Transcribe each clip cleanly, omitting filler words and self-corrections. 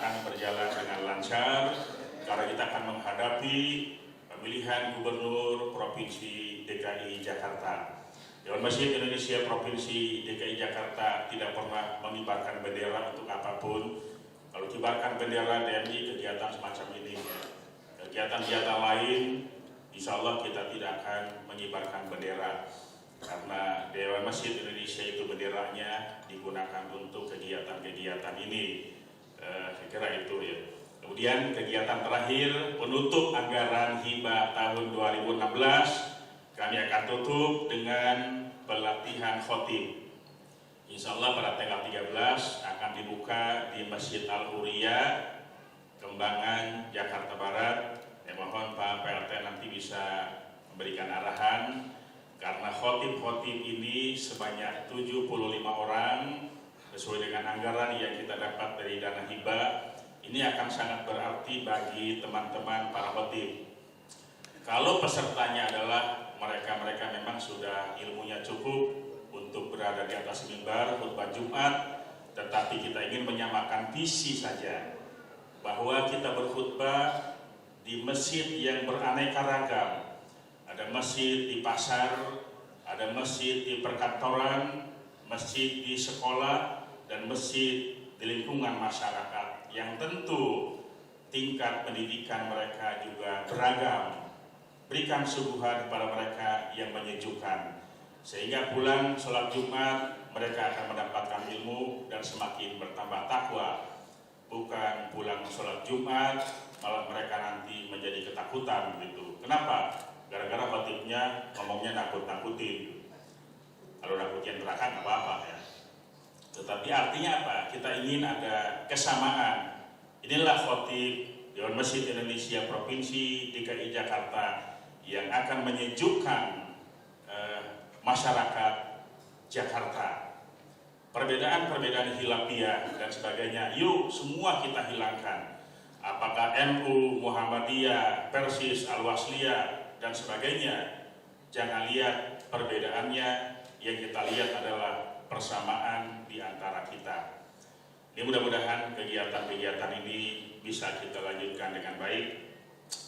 akan berjalan dengan lancar karena kita akan menghadapi pemilihan gubernur Provinsi DKI Jakarta. Dewan Masjid Indonesia Provinsi DKI Jakarta tidak pernah mengibarkan bendera untuk apapun. Kalau kibarkan bendera DMI kegiatan semacam ini, kegiatan-kegiatan lain, insya Allah kita tidak akan mengibarkan bendera. Karena Dewan Masjid Indonesia itu benderanya digunakan untuk kegiatan-kegiatan ini. Saya kira itu ya. Kemudian kegiatan terakhir penutup anggaran hibah tahun 2016 kami akan tutup dengan pelatihan khotib. Insya Allah pada tanggal 13 akan dibuka di Masjid Al-Huriyah, Kembangan, Jakarta Barat. Mohon Pak PLT nanti bisa memberikan arahan karena khotib-khotib ini sebanyak 75 orang sesuai dengan anggaran yang kita dapat dari dana hibah. Ini akan sangat berarti bagi teman-teman para khotib. Kalau pesertanya adalah mereka-mereka memang sudah ilmunya cukup untuk berada di atas mimbar khutbah Jumat, tetapi kita ingin menyamakan visi saja bahwa kita berkhutbah di masjid yang beraneka ragam. Ada masjid di pasar, ada masjid di perkantoran, masjid di sekolah, dan masjid di lingkungan masyarakat yang tentu tingkat pendidikan mereka juga beragam. Berikan suguhan kepada mereka yang menyejukkan, sehingga pulang sholat Jumat mereka akan mendapatkan ilmu dan semakin bertambah takwa. Bukan pulang sholat Jumat malah mereka nanti menjadi ketakutan begitu. Kenapa? Gara-gara khotibnya ngomongnya nakut-nakutin. Kalau nakutin neraka nggak apa-apa ya. Tetapi artinya apa? Kita ingin ada kesamaan. Inilah khotib Dewan Masjid Indonesia Provinsi DKI Jakarta yang akan menyejukkan masyarakat Jakarta. Perbedaan-perbedaan hilafiah dan sebagainya, yuk semua kita hilangkan. Apakah NU, Muhammadiyah, Persis, Al-Wasliyah, dan sebagainya. Jangan lihat perbedaannya, yang kita lihat adalah persamaan di antara kita. Ini mudah-mudahan kegiatan-kegiatan ini bisa kita lanjutkan dengan baik.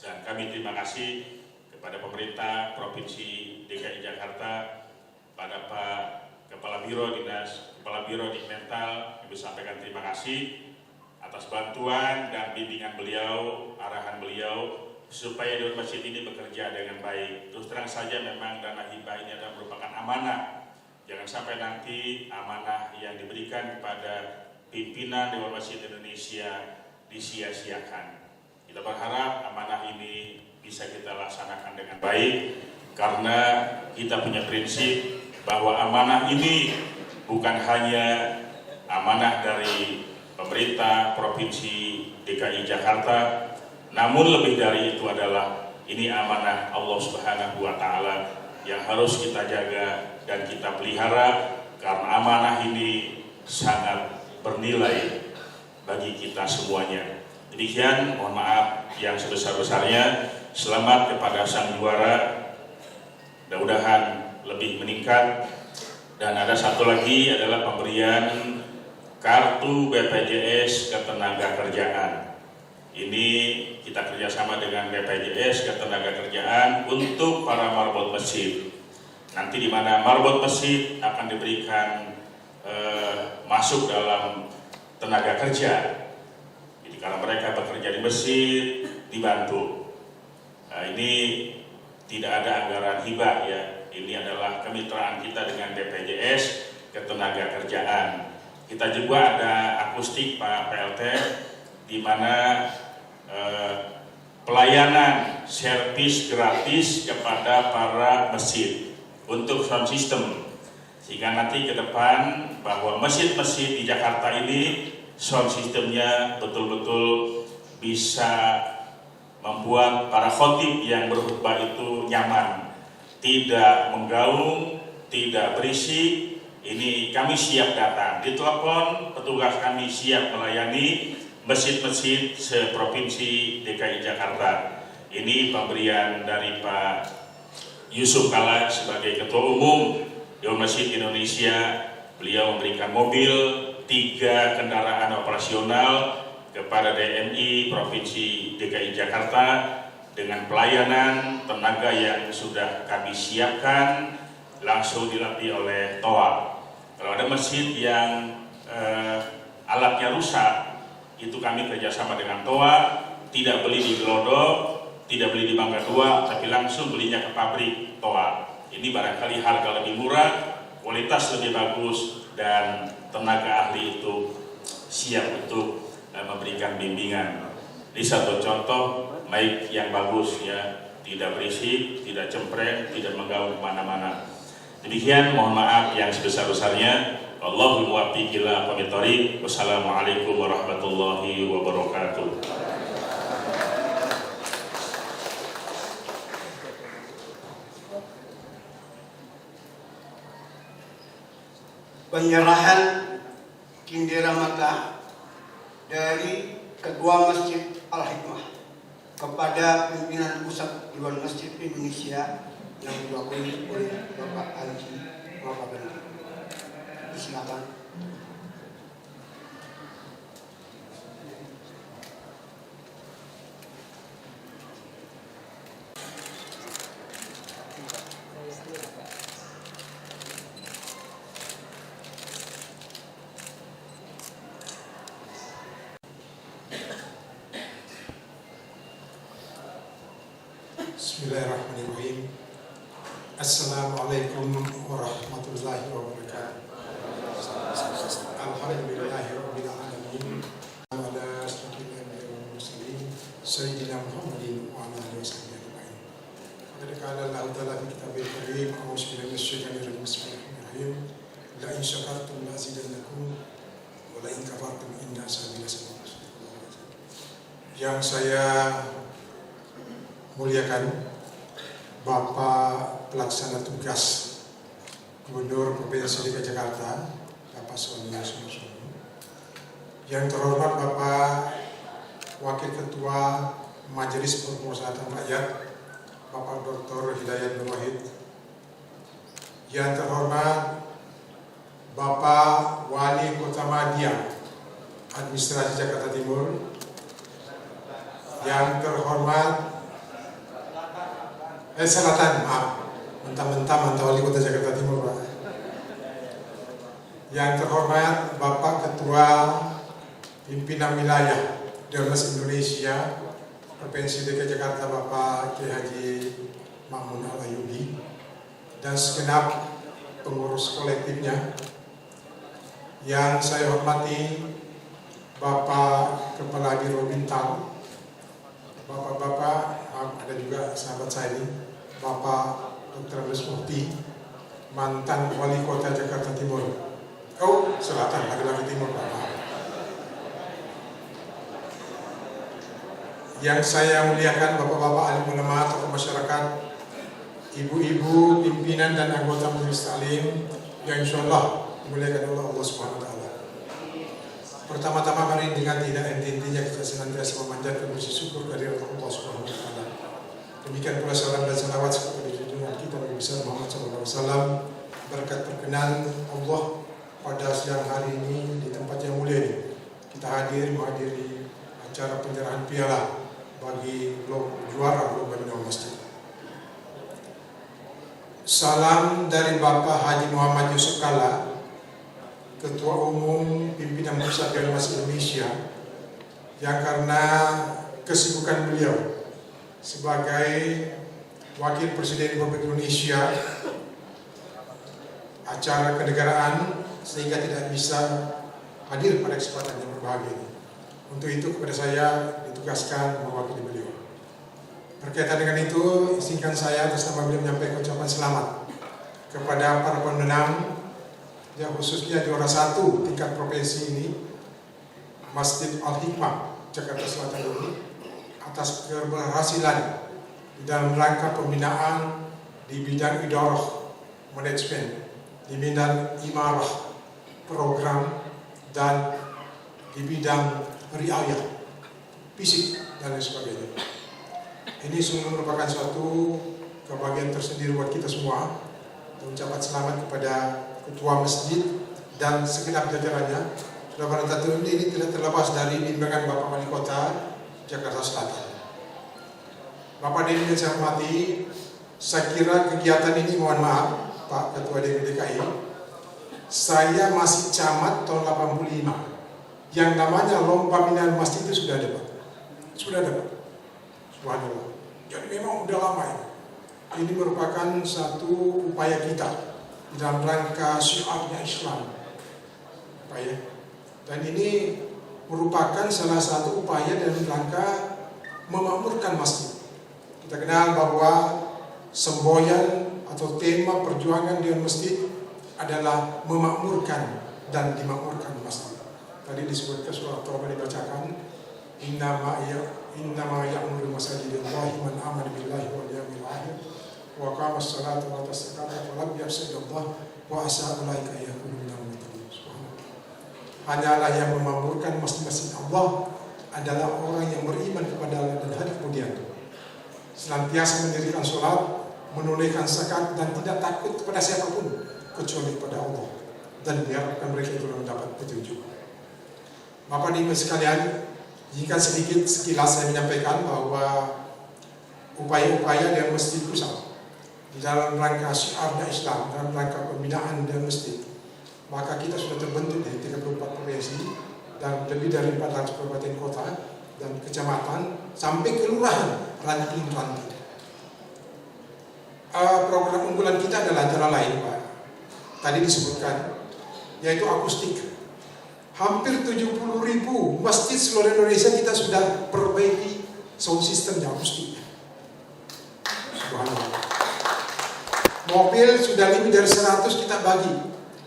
Dan kami terima kasih kepada pemerintah Provinsi DKI Jakarta, pada Pak Kepala Biro Dinas, Kepala Biro Mental, kami sampaikan terima kasih atas bantuan dan bimbingan beliau, arahan beliau, supaya Dewan Masjid ini bekerja dengan baik. Terus terang saja memang dana hibah ini adalah merupakan amanah. Jangan sampai nanti amanah yang diberikan kepada pimpinan Dewan Masjid Indonesia disia-siakan. Kita berharap amanah ini bisa kita laksanakan dengan baik, karena kita punya prinsip bahwa amanah ini bukan hanya amanah dari pemerintah Provinsi DKI Jakarta, namun lebih dari itu adalah ini amanah Allah Subhanahu wa Ta'ala yang harus kita jaga dan kita pelihara, karena amanah ini sangat bernilai bagi kita semuanya. Demikian, mohon maaf yang sebesar-besarnya. Selamat kepada sang juara, mudah-mudahan lebih meningkat. Dan ada satu lagi adalah pemberian kartu BPJS Ketenagakerjaan. Ini kita kerjasama dengan BPJS Ketenagakerjaan untuk para marbot masjid. Nanti di mana marbot masjid akan diberikan masuk dalam tenaga kerja. Jadi kalau mereka bekerja di masjid dibantu. Nah, ini tidak ada anggaran hibah ya. Ini adalah kemitraan kita dengan BPJS Ketenagakerjaan. Kita juga ada akustik Pak PLT, di mana pelayanan servis gratis kepada para masjid untuk sound system, sehingga nanti ke depan bahwa masjid-masjid di Jakarta ini sound systemnya betul-betul bisa membuat para khotib yang berkhutbah itu nyaman, tidak menggaung, tidak berisik. Ini kami siap datang, ditelepon petugas kami siap melayani masjid-masjid seprovinsi DKI Jakarta. Ini pemberian dari Pak Yusuf Kala sebagai Ketua Umum Dewan Masjid Indonesia. Beliau memberikan mobil, 3 kendaraan operasional kepada DMI Provinsi DKI Jakarta dengan pelayanan tenaga yang sudah kami siapkan langsung dilatih oleh TOA. Kalau ada masjid yang alatnya rusak, itu kami kerjasama dengan TOA, tidak beli di Glodok, tidak beli di Bangka Dua, tapi langsung belinya ke pabrik TOA. Ini barangkali harga lebih murah, kualitas lebih bagus, dan tenaga ahli itu siap untuk memberikan bimbingan. Ini satu contoh mic yang bagus ya, tidak berisik, tidak cempreng, tidak mengganggu kemana-mana. Demikian, mohon maaf yang sebesar-besarnya. Allahul muwaffiq ila aqwamit thoriq. Wassalamualaikum warahmatullahi wabarakatuh. Penyerahan Kindera Mata dari Ketua Masjid Al-Hikmah kepada pimpinan pusat Dewan Masjid Indonesia yang diwakili oleh Bapak Haji Muhammad Bani. Silakan. Bismillahirrahmanirrahim. Assalamualaikum warahmatullahi wabarakatuh. Alhamdulillahirabbil alamin. Ala asyrafil anbiya'i wal mursalin sayyidina Muhammadin wa ala alihi wasallam ajma'in. Qad qala Allah ta'ala fi kitabil karim, a'udzu billahi minasy syaithanir rajim. Bismillahirrahmanirrahim. La in syakartum la azidannakum wa la in kafartum inna azabi lasadid. Yang saya muliakan Bapak Pelaksana Tugas Gubernur Provinsi DKI Jakarta, Bapak Sony Sumarsono. Yang terhormat Bapak Wakil Ketua Majelis Permusyawaratan Rakyat, Bapak Dr. Hidayat Nur Wahid. Yang terhormat Bapak Wali Kota Madia, Administrasi Jakarta Timur. Yang terhormat Selatan, maaf, mentah-mentah Wali Kota Jakarta Timur, Pak. Yang terhormat Bapak Ketua Pimpinan Wilayah Dewan Masjid Indonesia Provinsi DKI Jakarta, Bapak Kiai Haji Ma'mun Al-Ayyubi, dan segenap pengurus kolektifnya. Yang saya hormati Bapak Kepala Biro Bintang, Bapak-bapak, ada juga sahabat saya ini, Bapak Dr. Agus Mufti, mantan Wali Kota Jakarta Timur. Oh, Selatan, lagi-lagi Timur, Pak. Yang saya muliakan Bapak-bapak alim ulama, tokoh masyarakat, ibu-ibu, pimpinan dan anggota majelis taklim yang insyaallah dimuliakan oleh Allah Subhanahu wa taala. Pertama-tama mari dengan tidak henti-hentinya kita senantiasa memanjatkan puji syukur kehadirat Allah Subhanahu wa taala. Demikian pula salam dan salawat kepada junjungan kita Nabi besar Muhammad SAW. Berkat perkenan Allah pada siang hari ini di tempat yang mulia ini, kita menghadiri acara penyerahan piala bagi juara lomba binaan masjid. Salam dari Bapak Haji Muhammad Yusuf Kalla, Ketua Umum Pimpinan Pusat Dewan Masjid Indonesia, yang karena kesibukan beliau sebagai Wakil Presiden Republik Indonesia acara kenegaraan sehingga tidak bisa hadir pada kesempatan yang berbahagia ini. Untuk itu kepada saya ditugaskan mewakili beliau. Berkaitan dengan itu, izinkan saya atas nama beliau menyampaikan ucapan selamat kepada para pemenang, yang khususnya juara 1 tingkat provinsi ini, Masjid Al-Hikmah Jakarta Selatan ini, atas keberhasilan di dalam rangka pembinaan di bidang idarah manajemen, di bidang imarah program, dan di bidang riayah fisik dan lain sebagainya. Ini sungguh merupakan suatu kebahagiaan tersendiri buat kita semua. Mengucapkan selamat kepada Ketua Masjid dan segenap jajarannya, Saudara Tatu ini tidak terlepas dari bimbingan Bapak Wali Kota Jakarta Selatan. Bapak Denny yang saya hormati, saya kira kegiatan ini, mohon maaf Pak Ketua DPD DKI, saya masih camat tahun 85. Yang namanya lomba binaan masjid itu sudah ada Pak. Sudah ada Pak. Subhanallah. Jadi memang udah lama ya. Ini merupakan satu upaya kita dalam rangka syiarnya Islam. Upaya. Dan ini merupakan salah satu upaya dalam rangka memakmurkan masjid. Kita kenal bahwa semboyan atau tema perjuangan di masjid adalah memakmurkan dan dimakmurkan masjid. Tadi disebutkan surah Taubah dibacakan, innama ya'muru masajidallahi man amana billahi wal yawmil akhir wa qama as-salata wa ata az-zakata wa lam yakhsha illallah wa asa ulaika yakunu minal muttaqin. Hanyalah yang memakmurkan masjid-masjid Allah adalah orang yang beriman kepada Allah dan hari kemudian, senantiasa mendirikan sholat, menunaikan zakat, dan tidak takut kepada siapapun kecuali kepada Allah, dan diharapkan mereka itu mendapat petunjuk. Bapak Ibu sekalian, jika sedikit sekilas saya menyampaikan bahwa upaya-upaya dari Masjid Pusat di dalam rangka syiarnya Islam, dalam rangka pembinaan dari masjid, maka kita sudah terbentuk di 34 provinsi dan lebih dari 400 kabupaten kota dan kecamatan sampai kelurahan ranting-ranting. Program unggulan kita adalah antara lain Pak, tadi disebutkan, yaitu akustik. Hampir 70.000 masjid seluruh Indonesia kita sudah perbaiki sound system akustiknya. Subhanallah. Mobil sudah lebih dari 100 kita bagi,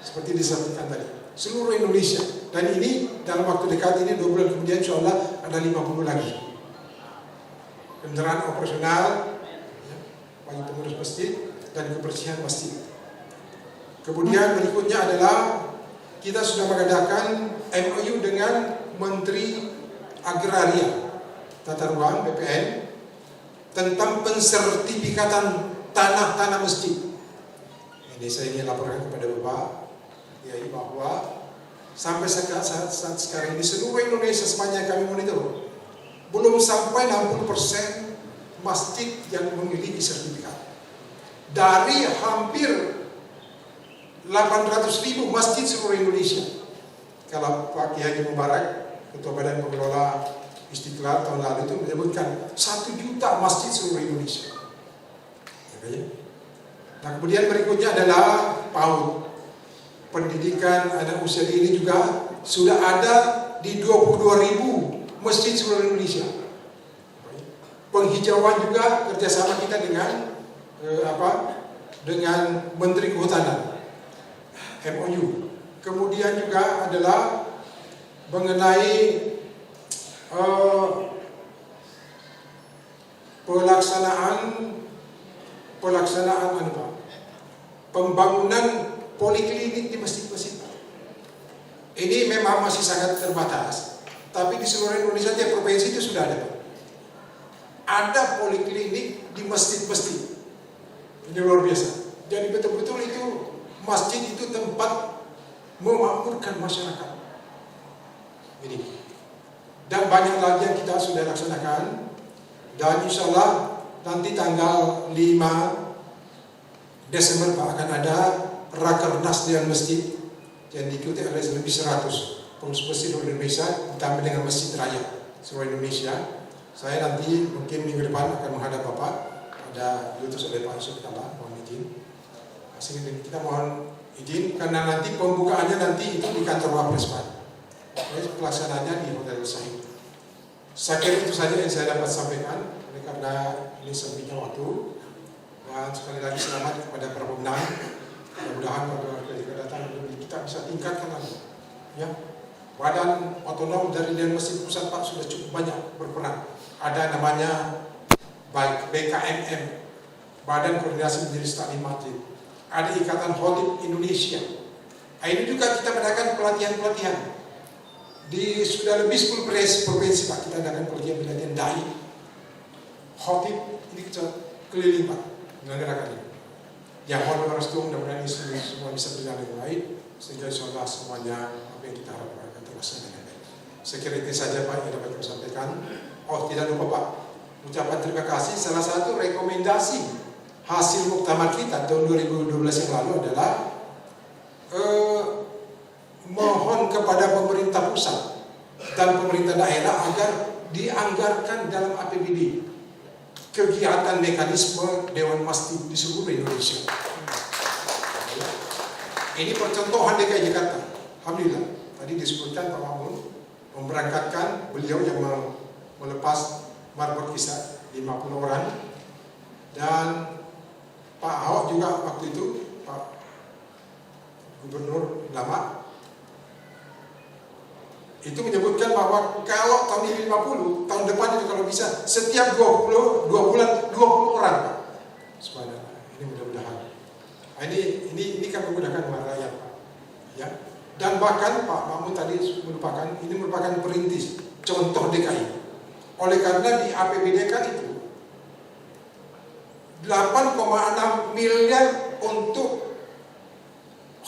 seperti disebutkan tadi, seluruh Indonesia. Dan ini dalam waktu dekat ini 2 bulan kemudian insya Allah ada 50 lagi. Kendaraan operasional bagi pengurus masjid dan kebersihan masjid. Kemudian berikutnya adalah kita sudah mengadakan MOU dengan Menteri Agraria Tata Ruang BPN tentang pensertifikatan tanah-tanah masjid. Ini saya ingin laporkan kepada Bapak, yaitu bahwa sampai saat sekarang ini seluruh Indonesia sepanjang kami monitor belum sampai 60% masjid yang memiliki sertifikat. Dari hampir 800.000 masjid seluruh Indonesia. Kalau Pak Kiai Mubarak, Ketua Badan Pengelola Istiqlal tahun lalu itu menyebutkan 1 juta masjid seluruh Indonesia. Nah kemudian berikutnya adalah PAUD. Pendidikan anak usia dini juga sudah ada di 22.000 masjid seluruh Indonesia. Penghijauan juga kerjasama kita dengan dengan Menteri Kehutanan. MOU. Kemudian juga adalah mengenai pelaksanaan pembangunan poliklinik di masjid-masjid. Ini memang masih sangat terbatas, tapi di seluruh Indonesia tiap provinsi itu sudah ada. Ada poliklinik di masjid-masjid. Ini luar biasa. Jadi betul-betul itu masjid itu tempat memakmurkan masyarakat. Ini. Dan banyak lagi yang kita sudah laksanakan. Dan insya Allah nanti tanggal 5 Desember Pak akan ada Rakernas dengan masjid yang diikuti oleh lebih 100 pengurus masjid di Indonesia, ditambah dengan masjid raya seluruh Indonesia. Saya nanti mungkin minggu depan akan menghadap Bapak, ada diutus oleh Pak Yusuf Kala, mohon izin. Sehingga kita mohon izin karena nanti pembukaannya nanti itu di kantor Wapres Pak. Pelaksanaannya di Hotel Sahid. Saya kira itu saja yang saya dapat sampaikan karena ini sempitnya waktu. Dan sekali lagi selamat kepada para pemenang. Mudah-mudahan pada ketika datang kita bisa tingkatkan lagi. Ya, badan otonom dari Dewan Masjid Pusat Pak sudah cukup banyak berperan. Ada namanya baik BKMM, Badan Koordinasi Majelis Taklim Masjid. Ada Ikatan Khotib Indonesia. Ini juga kita mengadakan pelatihan-pelatihan. Di sudah lebih 10 provinsi Pak kita adakan pelatihan-pelatihan dai. Khotib ini kita keliling Pak menyelenggarakan ini. Yang mohon restu mudah-mudahan ini semua bisa berjalan dengan baik sehingga insyaallah semuanya apa yang kita harapkan. melaksanakan dengan baik. Saya kira itu saja Pak yang dapat kami sampaikan. Oh, tidak lupa Pak, ucapan terima kasih. Salah satu rekomendasi hasil muktamar kita tahun 2012 yang lalu adalah mohon kepada pemerintah pusat dan pemerintah daerah agar dianggarkan dalam APBD kegiatan mekanisme Dewan Masjid di seluruh Indonesia. Ini percontohan DKI Jakarta. Alhamdulillah, tadi disebutkan Pak Mamun memberangkatkan beliau yang melepas marbot kisah 50 orang, dan Pak Ahok juga waktu itu, Pak Gubernur lama itu menyebutkan bahwa kalau tahun ini 50, tahun depan itu kalau bisa setiap 2 bulan 20 orang Pak. Subhanallah. Ini mudah-mudahan. Ini kan menggunakan uang rakyat Pak. Ya. Dan bahkan Pak Mahmud tadi ini merupakan perintis contoh DKI. Oleh karena di APBD itu 8,6 miliar untuk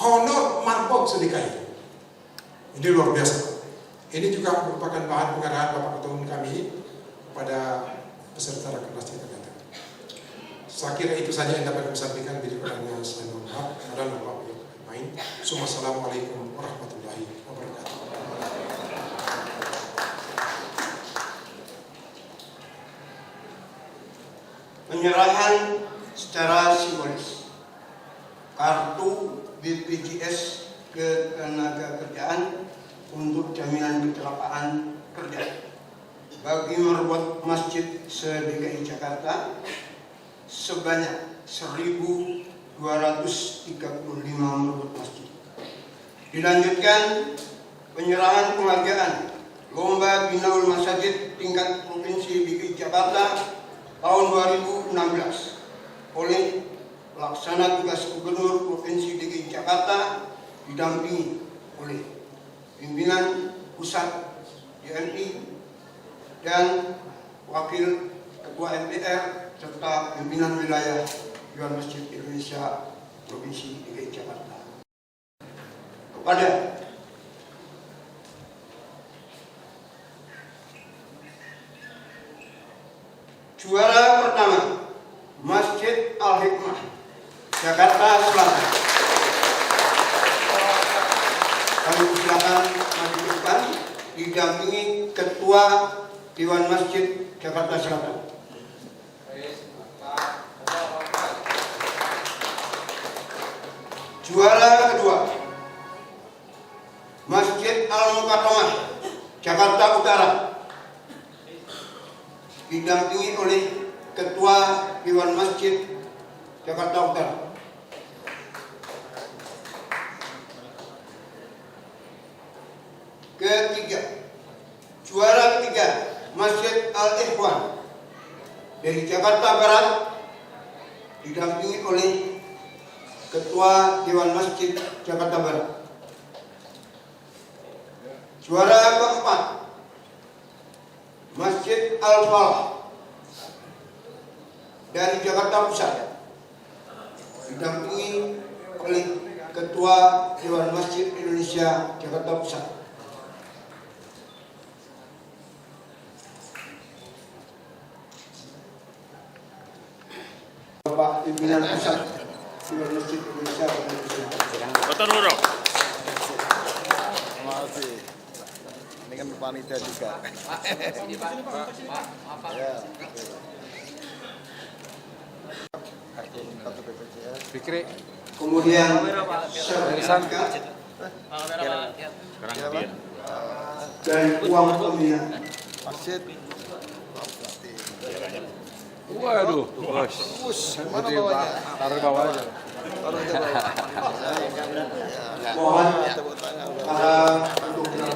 honor marbot DKI. Ini luar biasa. Ini juga merupakan bahan pengarahan Bapak Ketua Umum kami pada peserta Rakernas yang akan datang. Saya kira itu saja yang dapat kami sampaikan. Bila kurangnya saya mohon maaf. Ada lupa yang lain. Assalamualaikum warahmatullahi wabarakatuh. Penyerahan secara simbolis kartu BPJS Ketenagakerjaan untuk jaminan kecelakaan kerja bagi merbot masjid se-DKI Jakarta sebanyak 1.235 merbot masjid. Dilanjutkan penyerahan penghargaan Lomba Binaul Masajid tingkat Provinsi DKI Jakarta tahun 2016 oleh Pelaksana Tugas Gubernur Provinsi DKI Jakarta didampingi oleh pimpinan pusat DNI dan wakil ketua MPR serta pimpinan wilayah Dewan Masjid Indonesia Provinsi DKI Jakarta. Kepada juara pertama Masjid Al-Hikmah Jakarta Selatan. Kami silakan maju ke depan didampingi Ketua Dewan Masjid Jakarta Selatan. Juara kedua Masjid Al-Mukarramah Jakarta Utara didampingi oleh Ketua Dewan Masjid Jakarta Utara. Ketiga, juara ketiga Masjid Al-Ikhwan dari Jakarta Barat didampingi oleh Ketua Dewan Masjid Jakarta Barat. Juara keempat Masjid Al-Falah dari Jakarta Pusat didampingi oleh Ketua Dewan Masjid Indonesia Jakarta Pusat. Bapak pimpinan pusat Dewan Masjid Indonesia Jakarta Pusat. Betul dulu. Terima kasih. Ini kan panitia juga. Ya. Kartu BPJS. Fikri. Kemudian Sertifikat dan uang pembinaan. Masjid. Waduh, bos. Mana bawahnya? Taruh bawah aja. Taruh aja bawah. Mohon Tepuk tangan. para pendukung juga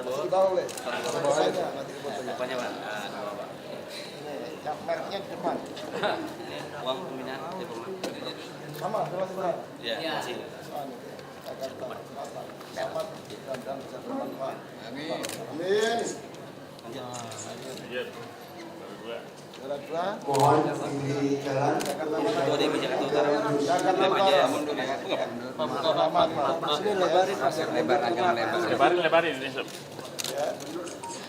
Di bawah, Le. Taruh bawahnya, nanti fotonya. Depannya Pak. Ini yang merknya di depan. Uang pembinaan Sama, terima kasih. Ya, masih. Selamat dan bisa bermanfaat. Amin. Amin. Iya. Berdua. Juara dua. Mohon di jalan. Jakarta Barat. Jakarta Utara. Jakarta Utara. Pembuka Rahmat. Sini lebarin, lebar agak lebar. Lebarin ini sob. Ya,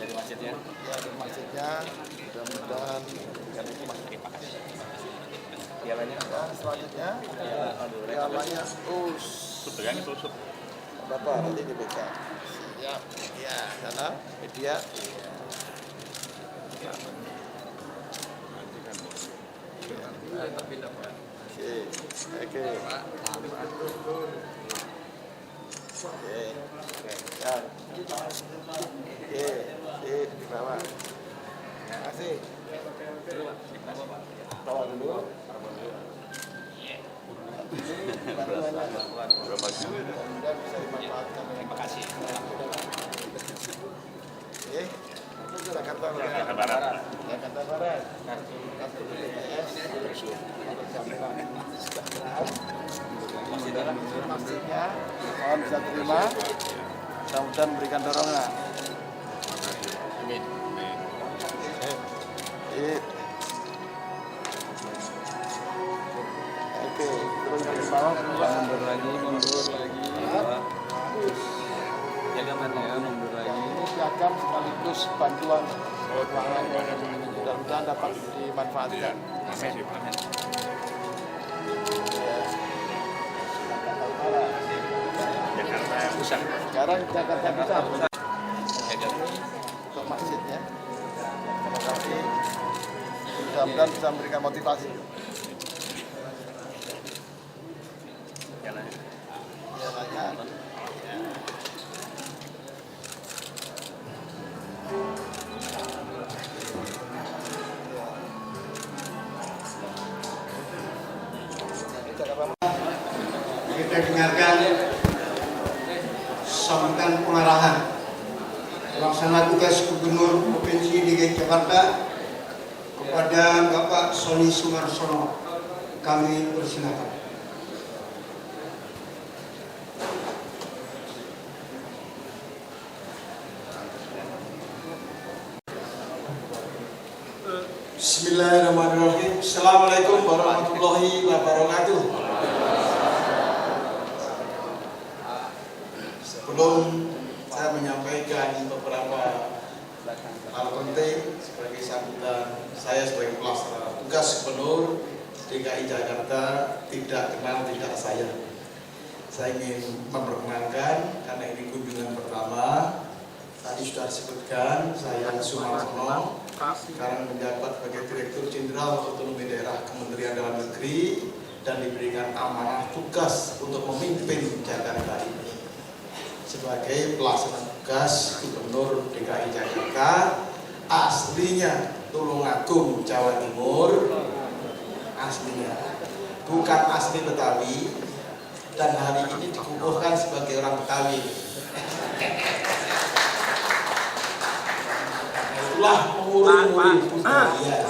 Dari masjidnya. ya dari masjidnya. Mudah-mudahan Pialanya. ya selanjutnya pialanya Sob pegang itu sob. Bapak nanti dipegang. Siap. Ya, sana media. Oke. Oke. Oke. Ya. Oke. Di bawah. Terima kasih. Bawa dulu. Mudah-mudahan bisa dimanfaatkan. Terima kasih. Oke. Jakarta Barat. Jakarta Barat. Jakarta Barat. Kartu BPS. Maksudnya, mohon bisa terima. Mudah-mudahan memberikan dorongan. Amin. Oke, turun ke bawah. Mundur lagi. Jaga mata ya, mundur lagi. Ini piagam sekaligus bantuan keuangan. Mudah-mudahan dapat dimanfaatkan. Amin. Jakarta Pusat. Sekarang Jakarta Pusat. Untuk masjidnya. Terima kasih. Mudah-mudahan bisa memberikan motivasi. Jalannya. Jalannya. Kita dengarkan sambutan pengarahan pelaksana tugas Gubernur Provinsi DKI Jakarta kepada Bapak Sony Sumarsono. Kami persilakan. Bismillahirrahmanirrahim. Assalamualaikum warahmatullahi wabarakatuh. Sebelum saya menyampaikan beberapa hal penting sebagai sambutan saya sebagai pelaksana tugas Gubernur DKI Jakarta, tidak kenal tidak sayang. Saya ingin memperkenalkan karena ini kunjungan pertama. Tadi sudah disebutkan, saya Sumarsono, sekarang menjabat sebagai Direktur Jenderal Otonomi Daerah Kementerian Dalam Negeri dan diberikan amanah tugas untuk memimpin Jakarta ini sebagai pelaksana tugas Gubernur DKI Jakarta, aslinya Tulungagung, Jawa Timur, aslinya bukan asli Betawi, dan hari ini dikukuhkan sebagai orang Betawi. Itulah menguri-nguri budaya.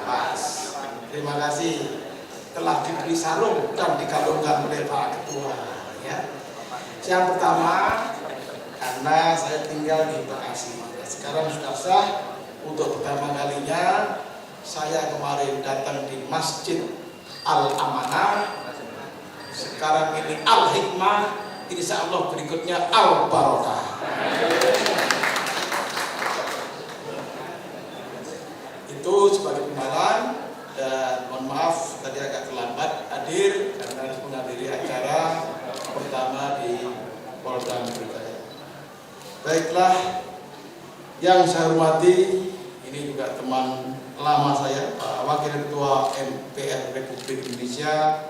Pas. Terima kasih telah diberi sarung dan dikalungkan oleh Pak Ketua. Ya. Yang pertama, karena saya tinggal di Bekasi. Sekarang sudah sah untuk pertama kalinya saya kemarin datang di Masjid Al-Amanah. Sekarang ini Al-Hikmah. Insya Allah berikutnya Al-Barokah. Itu sebagai pembahasan, dan mohon maaf tadi agak terlambat hadir karena harus menghadiri acara pertama di Polda Metro Jaya. Baiklah, yang saya hormati, ini juga teman lama saya, Pak Wakil Ketua MPR Republik Indonesia,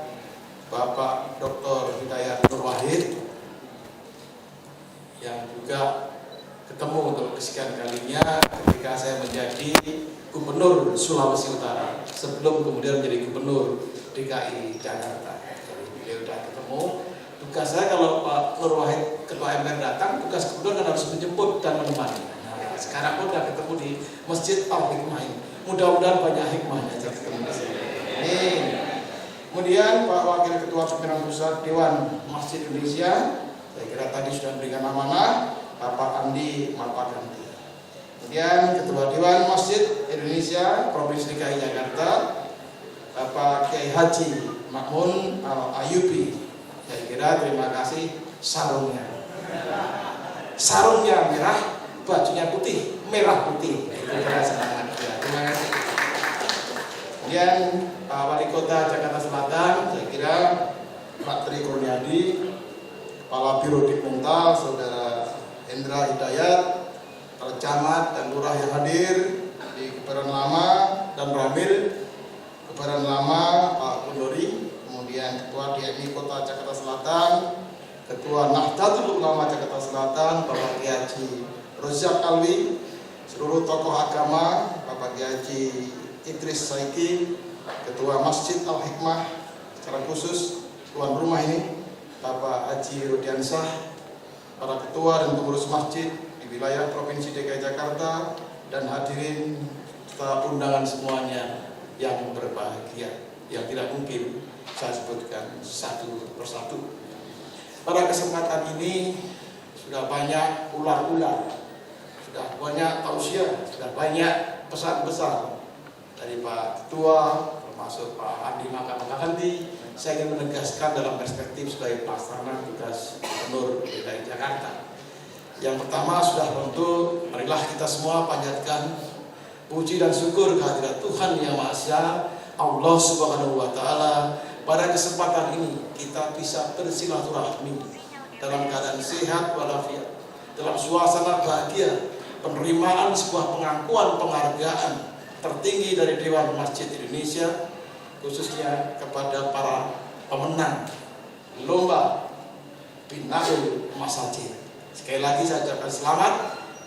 Bapak Dr. Hidayat Nur Wahid, yang juga ketemu untuk kesekian kalinya ketika saya menjadi Gubernur Sulawesi Utara sebelum kemudian menjadi Gubernur DKI Jakarta. Jadi beliau sudah ketemu. Tugas saya kalau Pak Nur Wahid Ketua MPR datang, tugas Gubernur kan harus menjemput dan menemani. Nah, sekarang pun sudah ketemu di Masjid Al-Hikmah ini. Mudah-mudahan banyak hikmahnya. Amin. Kemudian Pak Wakil Ketua Pimpinan Pusat Dewan Masjid Indonesia, saya kira tadi sudah memberikan amanah, Bapak Andi Malpaganti. Kemudian Ketua Dewan Masjid Indonesia Provinsi DKI Jakarta, Bapak Kiai Haji Makmun Al Ayubi. Saya kira terima kasih sarungnya. Sarungnya merah, bajunya putih, merah putih. Terima kasih. Kemudian Pak Wali Kota Jakarta Selatan, saya kira Pak Tri Kurniadi, Kepala Biro Dikmental, Saudara Hendra Hidayat, para camat dan lurah yang hadir di Kebayoran Lama dan Ramil, Kebayoran Lama Pak Kundori, kemudian Ketua DMI Kota Jakarta Selatan, Ketua Nahdlatul Ulama Jakarta Selatan, Bapak Kiai Haji Rozak Alwi, seluruh tokoh agama, Bapak Kiai Haji Idris Saiki, Ketua Masjid Al-Hikmah, secara khusus tuan rumah ini, Bapak Haji Rudiansah, para ketua dan pengurus masjid di wilayah Provinsi DKI Jakarta, dan hadirin serta undangan semuanya yang berbahagia, yang tidak mungkin saya sebutkan satu persatu. Pada kesempatan ini sudah banyak ular-ular, sudah banyak tausiah, sudah banyak pesan-pesan dari Pak Ketua, termasuk Pak Andi Malpaganti. Saya ingin menegaskan dalam perspektif sebagai pelaksana tugas Gubernur DKI Jakarta. Yang pertama sudah tentu, marilah kita semua panjatkan puji dan syukur kehadirat Tuhan Yang Maha Esa, Allah Subhanahu wa Ta'ala. Pada kesempatan ini kita bisa bersilaturahmi dalam keadaan sehat walafiat, dalam suasana bahagia, penerimaan sebuah pengakuan penghargaan tertinggi dari Dewan Masjid Indonesia, khususnya kepada para pemenang lomba Binaul Masajid. Sekali lagi saya ucapkan selamat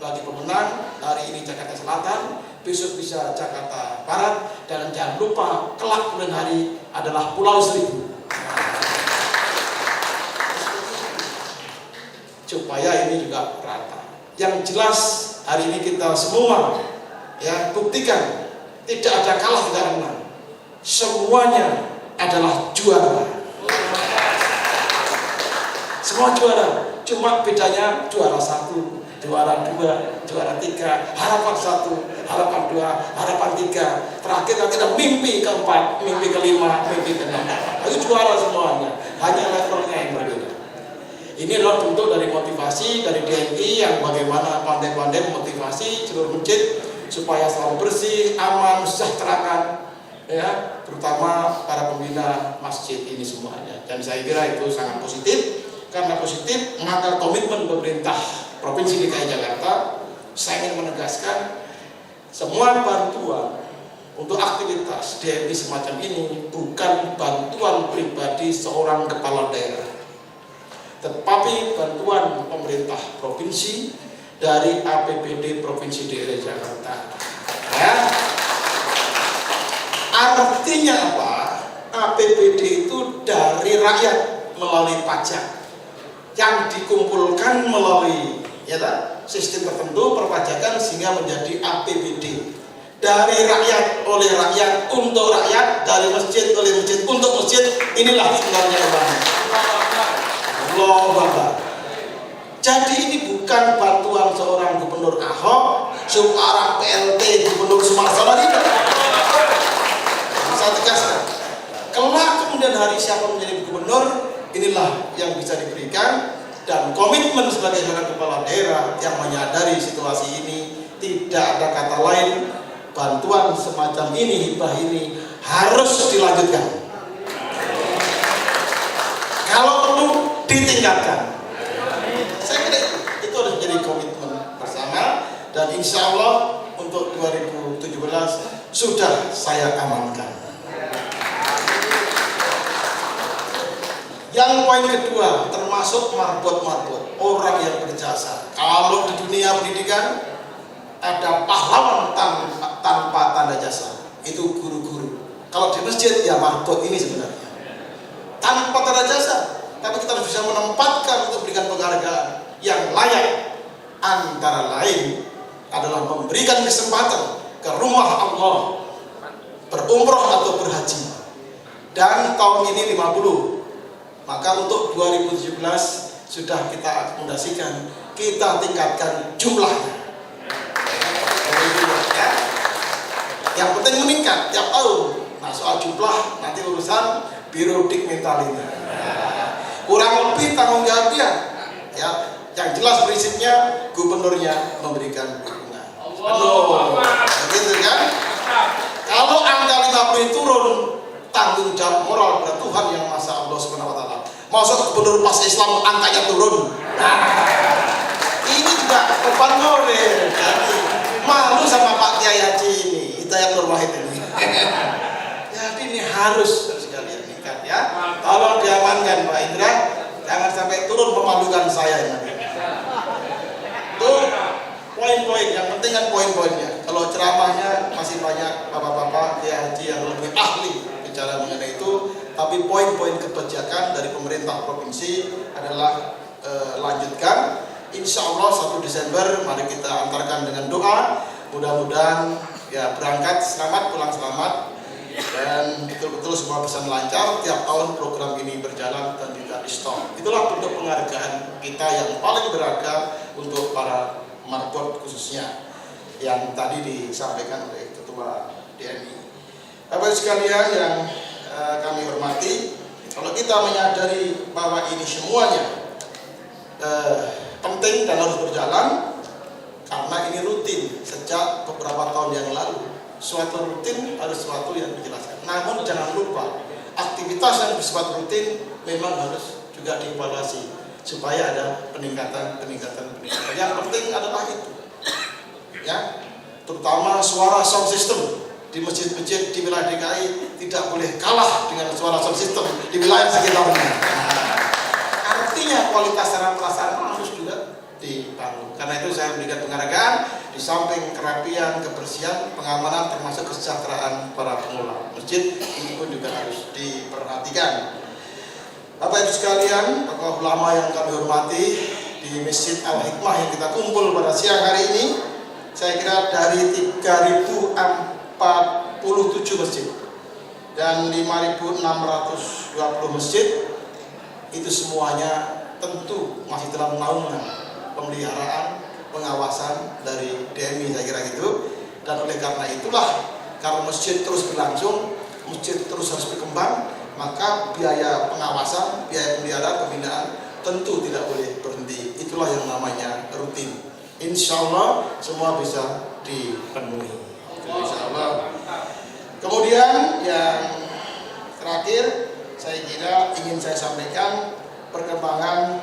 bagi pemenang hari ini Jakarta Selatan, besok bisa Jakarta Barat, dan jangan lupa kelak kemudian hari adalah Pulau Seribu. Supaya ini juga rata. Yang jelas hari ini kita semua ya buktikan tidak ada kalah, tidak menang. Semuanya adalah juara. Semua juara. Cuma bedanya juara 1, juara 2, juara 3, harapan 1, harapan 2, harapan 3. Terakhir nanti ada mimpi keempat, mimpi kelima, mimpi keenam. Itu juara semuanya. Hanya levelnya yang berbeda. Ini adalah bentuk dari motivasi dari DMI yang bagaimana pandai-pandai memotivasi seluruh masjid supaya selalu bersih, aman, sejahterakan, ya, terutama para pembina masjid ini semuanya. Dan saya kira itu sangat positif. Karena positif, maka komitmen pemerintah Provinsi DKI Jakarta, saya ingin menegaskan semua bantuan untuk aktivitas DMI semacam ini bukan bantuan pribadi seorang kepala daerah, tetapi bantuan pemerintah provinsi dari APBD Provinsi DKI Jakarta. Ya. Artinya apa? APBD itu dari rakyat melalui pajak yang dikumpulkan melalui sistem tertentu perpajakan sehingga menjadi APBD. Dari rakyat, oleh rakyat, untuk rakyat, dari masjid, oleh masjid, untuk masjid. Inilah sebenarnya uang. Allahu Akbar. Jadi ini bukan bantuan seorang Gubernur Ahok, seorang PLT Gubernur Sumarsono tidak. Saya tegaskan. Kelak kemudian hari siapa menjadi gubernur, inilah yang bisa diberikan, dan komitmen sebagai seorang kepala daerah yang menyadari situasi ini, tidak ada kata lain, bantuan semacam ini, hibah ini harus dilanjutkan. Kalau perlu ditingkatkan. Saya kira itu harus menjadi komitmen bersama, dan insya Allah untuk 2017 sudah saya amankan. Yang poin kedua, termasuk marbot-marbot, orang yang berjasa. Kalau di dunia pendidikan ada pahlawan tanpa tanda jasa, itu guru-guru. Kalau di masjid ya marbot ini sebenarnya tanpa tanda jasa, tapi kita harus bisa menempatkan untuk memberikan penghargaan yang layak. Antara lain adalah memberikan kesempatan ke rumah Allah berumrah atau berhaji dan tahun ini 50. Maka untuk 2017 sudah kita akomodasikan, kita tingkatkan jumlahnya. Ya. Yang penting meningkat tiap tahun. Nah, soal jumlah nanti urusan Biro Dikmental ini. Kurang lebih tanggung jawabnya. Ya, yang jelas prinsipnya gubernurnya memberikan dukungan. Begitu kan? Kalau angka 50 turun, tanggung jawab moral pada Tuhan yang Maha Allah Subhanahu wa taala. Masuk gubernur pas Islam angkanya turun. Nah, ini juga beban moral. Malu sama Pak Kiai Haji ini, Hidayat Nur Wahid ini. Jadi ini harus sekalian meningkat ya. Tolong diamankan Pak Indra, jangan sampai turun memalukan saya ini. Tuh poin-poin, yang penting kan poin-poinnya. Kalau ceramahnya masih banyak bapak-bapak Kiai Haji yang lebih ahli bicara mengenai itu, tapi poin-poin kebijakan dari pemerintah provinsi adalah lanjutkan. Insya Allah 1 Desember mari kita antarkan dengan doa, mudah-mudahan ya berangkat selamat, pulang selamat, dan betul-betul semua bisa lancar. Tiap tahun program ini berjalan dan tidak di stop. Itulah bentuk penghargaan kita yang paling berharga untuk para marbot khususnya yang tadi disampaikan oleh Ketua DNI. Bapak sekalian yang kami hormati, kalau kita menyadari bahwa ini semuanya penting dan harus berjalan, karena ini rutin sejak beberapa tahun yang lalu. Suatu rutin harus suatu yang dijelaskan. Namun jangan lupa, aktivitas yang bersifat rutin memang harus juga dievaluasi supaya ada peningkatan. Yang penting adalah itu, ya, terutama suara sound system di masjid-masjid di wilayah DKI tidak boleh kalah dengan suara sound system di wilayah sekitarnya. Artinya kualitas sarana prasarana harus juga dibangun. Karena itu saya memberikan penghargaan di samping kerapian, kebersihan, pengamanan, termasuk kesejahteraan para pengelola masjid, ini pun juga harus diperhatikan. Bapak Ibu sekalian, tokoh ulama yang kami hormati di Masjid Al-Hikmah yang kita kumpul pada siang hari ini, saya kira dari 3.047 masjid dan 5.620 masjid, itu semuanya tentu masih dalam naungan pemeliharaan, pengawasan dari DMI, saya kira gitu. Dan oleh karena itulah, karena masjid terus berlangsung, masjid terus harus berkembang, maka biaya pengawasan, biaya pemeliharaan, pembinaan tentu tidak boleh berhenti. Itulah yang namanya rutin. Insya Allah semua bisa dipenuhi. Insya Allah. Kemudian yang terakhir, saya kira ingin saya sampaikan perkembangan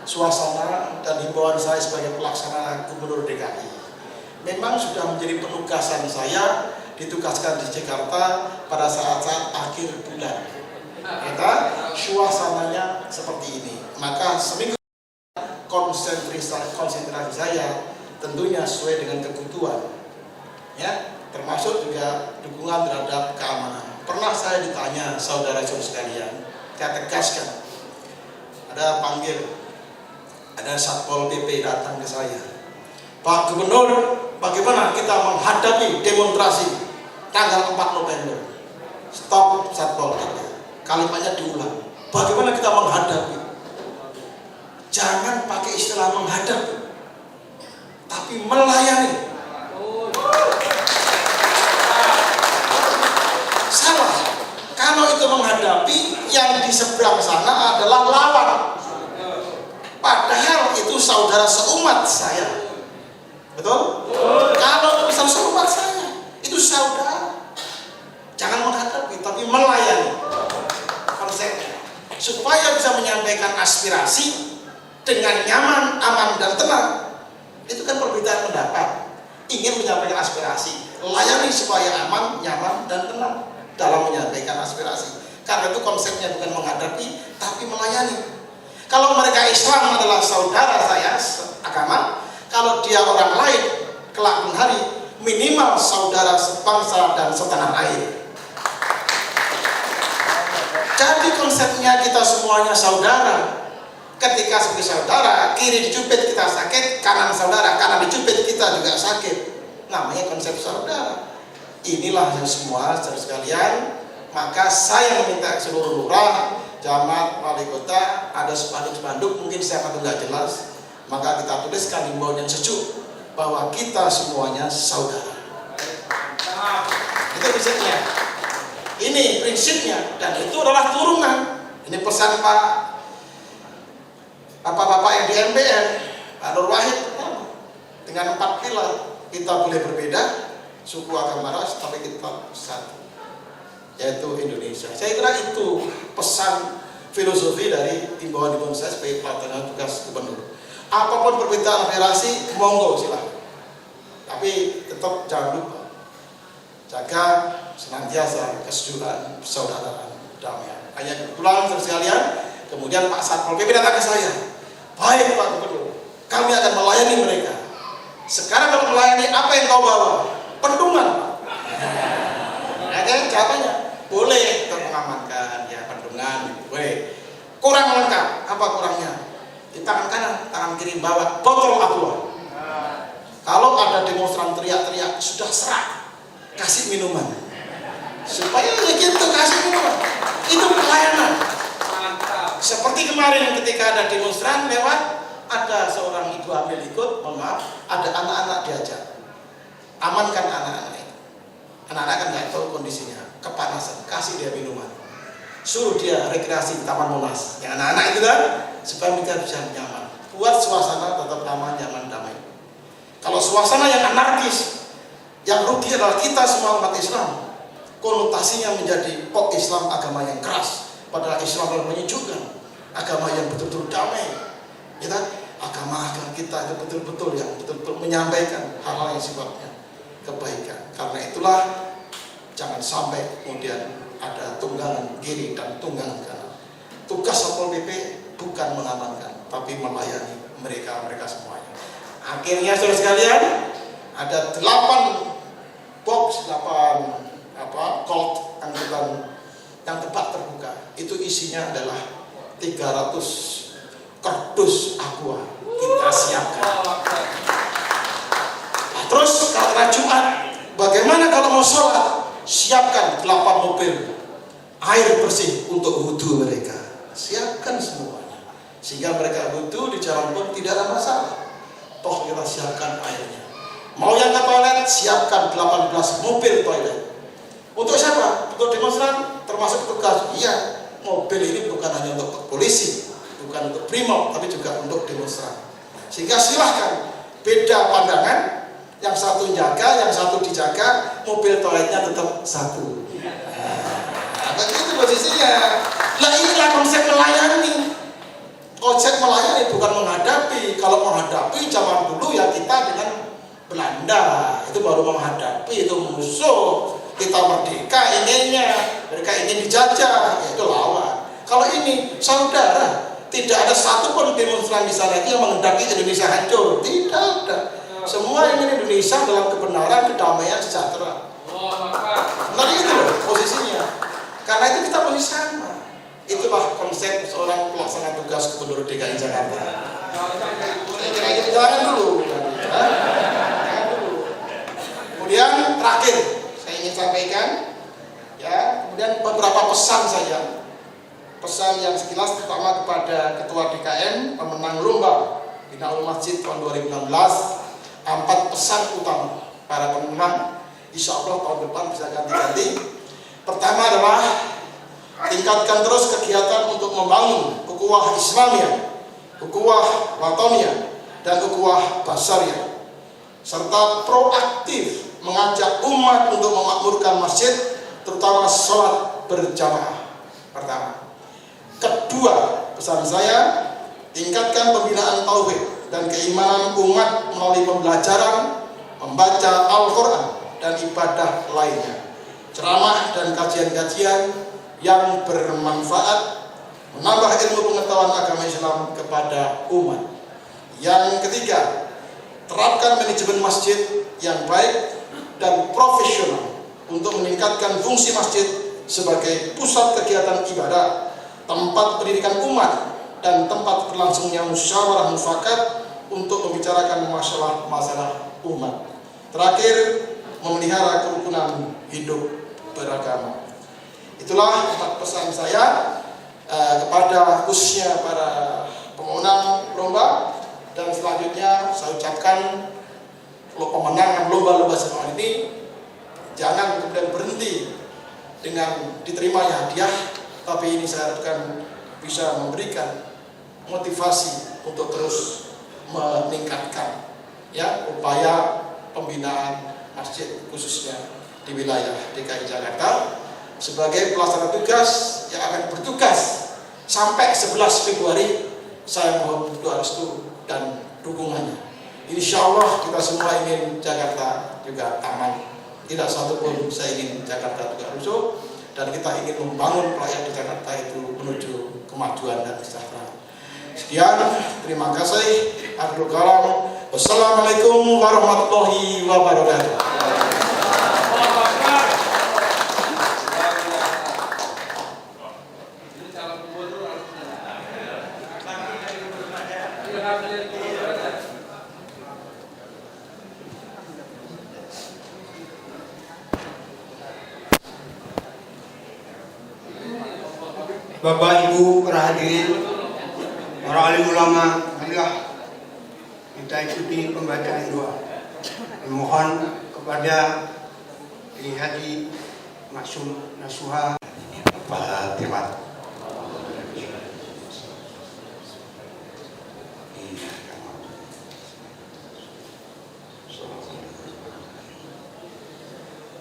suasana dan himbauan saya sebagai pelaksana Gubernur DKI. Memang sudah menjadi penugasan saya, ditugaskan di Jakarta pada saat-saat akhir bulan. Kita suasananya seperti ini. Maka seminggu konsentrasi saya tentunya sesuai dengan kebutuhan, ya, termasuk juga dukungan terhadap keamanan. Pernah saya ditanya saudara-saudara sekalian, saya tegaskan, ada panggil, ada Satpol PP datang ke saya, Pak Gubernur, bagaimana kita menghadapi demonstrasi tanggal 4 November? Stop Satpol PP. Kalimatnya diulang. Bagaimana kita menghadapi? Jangan pakai istilah menghadapi, tapi melayani. Salah. Kalau itu menghadapi, yang di seberang sana adalah lawan. Padahal itu saudara seumat saya. Betul? Kalau itu saudara seumat saya, itu saudara. Jangan menghadapi, tapi melayani. Konsepnya. Supaya bisa menyampaikan aspirasi dengan nyaman, aman, dan tenang. Itu kan perbedaan pendapat. Ingin menyampaikan aspirasi, layani supaya aman, nyaman, dan tenang dalam menyampaikan aspirasi. Karena itu konsepnya bukan menghadapi, tapi melayani. Kalau mereka Islam adalah saudara saya agama, kalau dia orang lain kelak hari, minimal saudara sebangsa dan setanah air. Jadi konsepnya kita semuanya saudara. Ketika sebagai saudara, kiri dicubit kita sakit, kanan saudara, kanan dicubit kita juga sakit. Namanya konsep saudara. Inilah yang semua saudara sekalian Maka saya meminta seluruh lurah, camat, wali kota, ada spanduk-spanduk, mungkin saya akan nggak jelas, maka kita tuliskan himbauan yang sejuk bahwa kita semuanya saudara. Itu prinsipnya. Ini prinsipnya, dan itu adalah turunan. Ini pesan Bapak-bapak yang di MPR, Pak Nur Wahid pertama. Dengan 4 pilar, kita boleh berbeda, suku, agama, ras, tapi kita satu, yaitu Indonesia. Saya kira itu pesan filosofi dari himbauan saya sebagai pelaksana tugas gubernur. Apapun perbedaan relasi, monggo silahkan. Tapi tetap jangan lupa jaga senantiasa kesejukan, persaudaraan, damai. Hanya kebetulan sekalian, kemudian Pak Satpol PP datang ke saya. Baik Pak Gubernur, kami akan melayani mereka. Sekarang kalau melayani, apa yang kau bawa? Pendungan. Oke, jawabannya boleh untuk mengamankan, ya pendungan, boleh. Kurang lengkap, apa kurangnya? Di tangan kanan, tangan kiri bawa botol aqua. Kalau ada demonstran teriak-teriak, sudah serak, kasih minuman. Supaya gitu kasih minuman. Itu pelayanan. Seperti kemarin ketika ada demonstran lewat, ada seorang ibu hamil ikut, mohon maaf, ada anak-anak diajak. Amankan anak-anak itu. Anak-anak kan nggak tahu kondisinya, kepanasan, kasih dia minuman. Suruh dia rekreasi di Taman Monas. Yang anak-anak itu kan, supaya mereka bisa nyaman. Buat suasana tetap aman, nyaman, damai. Kalau suasana yang anarkis, yang rugi adalah kita semua umat Islam. Konotasinya menjadi pok Islam, agama yang keras. Padahal Islam adalah menyejukkan, agama yang betul-betul damai. Ya kan? Agama kita itu betul-betul yang betul-betul menyampaikan hal-hal yang sifatnya kebaikan. Karena itulah jangan sampai kemudian ada tunggangan kiri dan tunggangan kanan. Tugas Satpol PP bukan mengamankan, tapi melayani mereka semuanya. Akhirnya saudara sekalian, ada 8 box, 8 colt angkutan yang tempat terbuka. Itu isinya adalah 300 kardus aqua kita siapkan. Nah, terus kalau Jumat, bagaimana kalau mau sholat? Siapkan 8 mobil air bersih untuk wudhu mereka. Siapkan semuanya, sehingga mereka wudhu di jalan pun tidak ada masalah. Toh kita siapkan airnya. Mau yang ke toilet, siapkan 18 mobil toilet. Untuk siapa? Untuk demonstran, termasuk petugas. Iya, mobil ini bukan hanya untuk polisi, bukan untuk brimob, tapi juga untuk demonstran. Sehingga silahkan, beda pandangan, yang satu jaga, yang satu dijaga, mobil toiletnya tetap satu. Nah, begitu posisinya. Nah, inilah konsep melayani. Konsep melayani bukan menghadapi. Kalau menghadapi zaman dulu ya kita dengan Belanda, itu baru menghadapi, itu musuh. Kita merdeka inginnya, mereka ingin dijajah, ya itu lawan. Kalau ini saudara, tidak ada satupun demonstran di sana yang menghendaki Indonesia hancur, tidak ada. Semua ingin Indonesia dalam kebenaran, kedamaian, sejahtera. Nah itu loh posisinya. Karena itu kita masih sama. Itulah konsep seorang pelaksana tugas Gubernur DKI Jakarta. Jangan dulu. Kemudian terakhir saya ingin sampaikan, ya, kemudian beberapa pesan saja. Pesan yang sekilas pertama kepada Ketua DKM pemenang lomba Binaul Masjid tahun 2016. 4 pesan utama para pemenang. Insya Allah tahun depan bisa ganti-ganti. Pertama adalah tingkatkan terus kegiatan untuk membangun ukhuwah Islamiyah, ukhuwah Watoniyah, dan ukhuwah Basariyah, serta proaktif mengajak umat untuk memakmurkan masjid, terutama sholat berjamaah. Pertama. Kedua, pesan saya, tingkatkan pembinaan tauhid dan keimanan umat melalui pembelajaran, membaca Al-Quran dan ibadah lainnya, ceramah dan kajian-kajian yang bermanfaat, menambah ilmu pengetahuan agama Islam kepada umat. Yang ketiga, terapkan manajemen masjid yang baik dan profesional untuk meningkatkan fungsi masjid sebagai pusat kegiatan ibadah, tempat pendidikan umat, dan tempat berlangsungnya musyawarah mufakat untuk membicarakan masalah-masalah umat. Terakhir, memelihara kerukunan hidup beragama. Itulah 4 pesan saya kepada khususnya para pemenang lomba, dan selanjutnya saya ucapkan pemenang lomba-lomba nasional ini jangan kemudian berhenti dengan diterimanya hadiah, tapi ini saya harapkan bisa memberikan motivasi untuk terus meningkatkan ya upaya pembinaan masjid khususnya di wilayah DKI Jakarta sebagai pelaksana tugas yang akan bertugas sampai 11 Februari. Saya mohon doa restu dan dukungannya. Insya Allah kita semua ingin Jakarta juga aman. Tidak satu pun saya ingin Jakarta juga rusuh, dan kita ingin membangun rakyat di Jakarta itu menuju kemajuan dan kesejahteraan. Sekian, terima kasih. Akhirul kalam. Wassalamualaikum warahmatullahi wabarakatuh. Bapak Ibu para hadirin, para alim ulama, marilah kita ikuti pembacaan doa. Mohon kepada Kiai Haji Maksum Nasuha. Fatihah.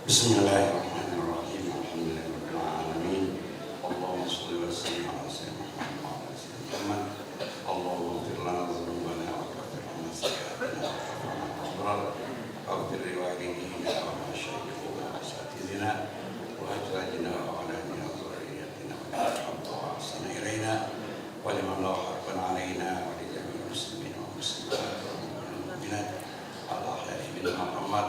Bismillahirrahmanirrahim. Alhamdulillahirabbil alamin. Allahumma shalli wa sallim ala sayyidina Muhammad. Allahumma ighfir lana dhunubana wa kaffir 'anna sayyi'atina wa اغفر لوالدينا ومشايخنا واساتذتنا واجدادنا واولادنا وذريتنا وارحم واحسن الينا ولمن لا حق علينا ولجميع المسلمين والمسلمات والمؤمنات الاحياء منهم محمد.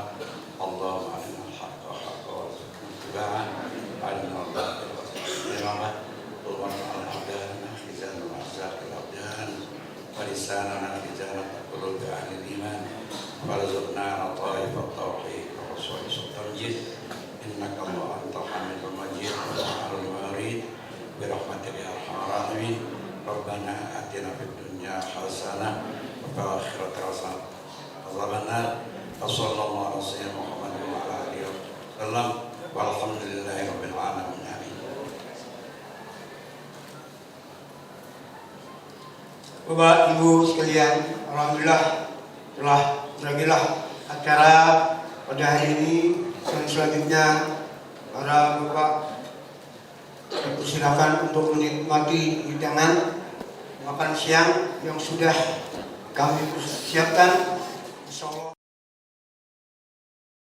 اللهم ارنا الحق حقا وارزقنا اتباعه، ارنا الباطل وارزقنا اجتنابه، اللهم اجعل ابداننا خزان الارزاق الابدان ولساننا خزان القلوب عن الايمان، وارزقنا لطائف التوحيد والرسول التمجيد، انك الله انت الحميد المجيد وتفعل ما يريد برحمتك يا ارحم الراحمين. ربنا اتنا في الدنيا حسنه وفي الاخره حسنه وقنا عذاب النار. وصلى الله على سيدنا محمد وعلى اله وسلم والحمد لله رب العالمين. امين. Bapak Ibu sekalian, alhamdulillah telah berakhirlah acara pada hari ini. Selanjutnya para bapak dipersilakan untuk menikmati hidangan makan siang yang sudah kami persiapkan. Insyaallah.